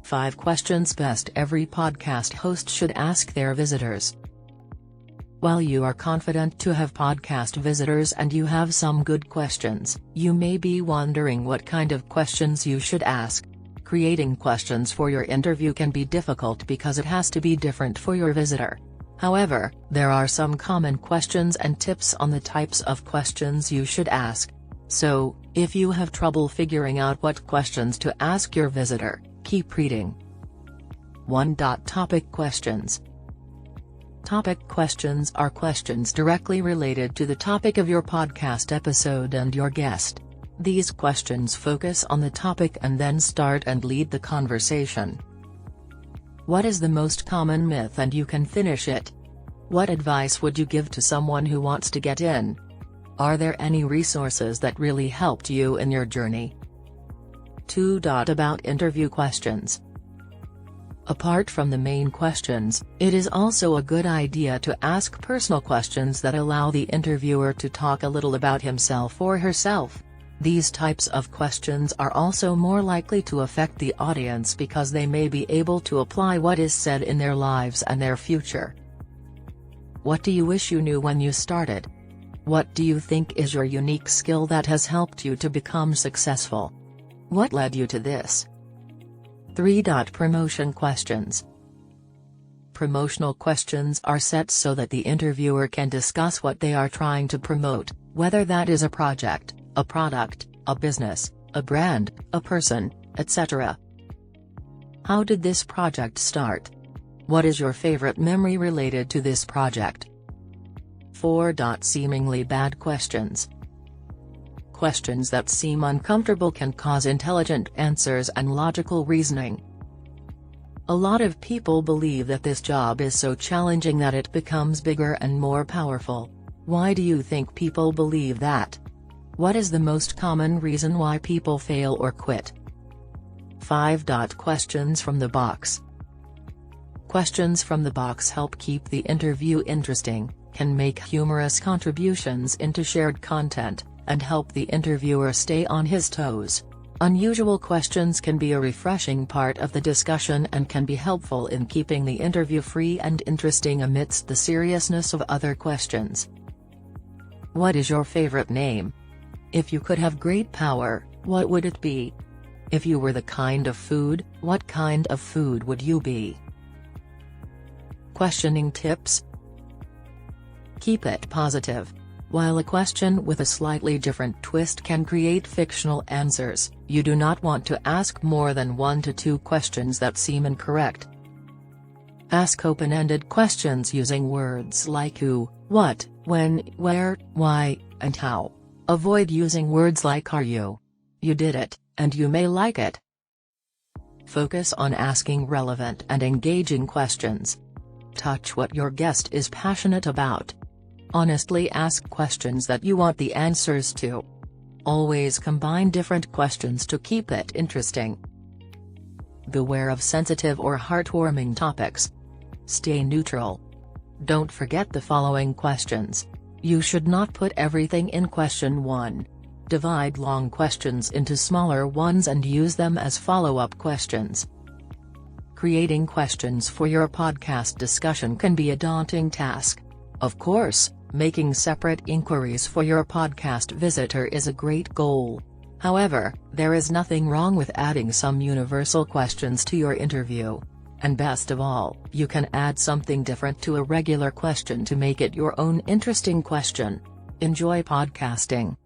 5 questions best every podcast host should ask their visitors. While you are confident to have podcast visitors and you have some good questions, you may be wondering what kind of questions you should ask. Creating questions for your interview can be difficult because it has to be different for your visitor. However, there are some common questions and tips on the types of questions you should ask. So, if you have trouble figuring out what questions to ask your visitor, keep reading. 1. Topic questions. Topic questions are questions directly related to the topic of your podcast episode and your guest. These questions focus on the topic and then start and lead the conversation. What is the most common myth and you can finish it? What advice would you give to someone who wants to get in? Are there any resources that really helped you in your journey? 2. About interview questions. Apart from the main questions, it is also a good idea to ask personal questions that allow the interviewer to talk a little about himself or herself. These types of questions are also more likely to affect the audience because they may be able to apply what is said in their lives and their future. What do you wish you knew when you started? What do you think is your unique skill that has helped you to become successful? What led you to this? 3. Promotion questions. Promotional questions are set so that the interviewer can discuss what they are trying to promote, whether that is a project, a product, a business, a brand, a person, etc. How did this project start? What is your favorite memory related to this project? 4. Seemingly bad questions. Questions that seem uncomfortable can cause intelligent answers and logical reasoning. A lot of people believe that this job is so challenging that it becomes bigger and more powerful. Why do you think people believe that? What is the most common reason why people fail or quit? 5. Questions from the box. Questions from the box help keep the interview interesting, can make humorous contributions into shared content, and help the interviewer stay on his toes. Unusual questions can be a refreshing part of the discussion and can be helpful in keeping the interview free and interesting amidst the seriousness of other questions. What is your favorite name? If you could have great power, what would it be? If you were the kind of food, what kind of food would you be? Questioning tips. Keep it positive. While a question with a slightly different twist can create fictional answers, you do not want to ask more than 1 to 2 questions that seem incorrect. Ask open-ended questions using words like who, what, when, where, why, and how. Avoid using words like are you. You did it, and you may like it. Focus on asking relevant and engaging questions. Touch what your guest is passionate about. Honestly ask questions that you want the answers to. Always combine different questions to keep it interesting. Beware of sensitive or heartwarming topics. Stay neutral. Don't forget the following questions. You should not put everything in question 1. Divide long questions into smaller ones and use them as follow-up questions. Creating questions for your podcast discussion can be a daunting task. Of course, making separate inquiries for your podcast visitor is a great goal. However, there is nothing wrong with adding some universal questions to your interview. And best of all, you can add something different to a regular question to make it your own interesting question. Enjoy podcasting.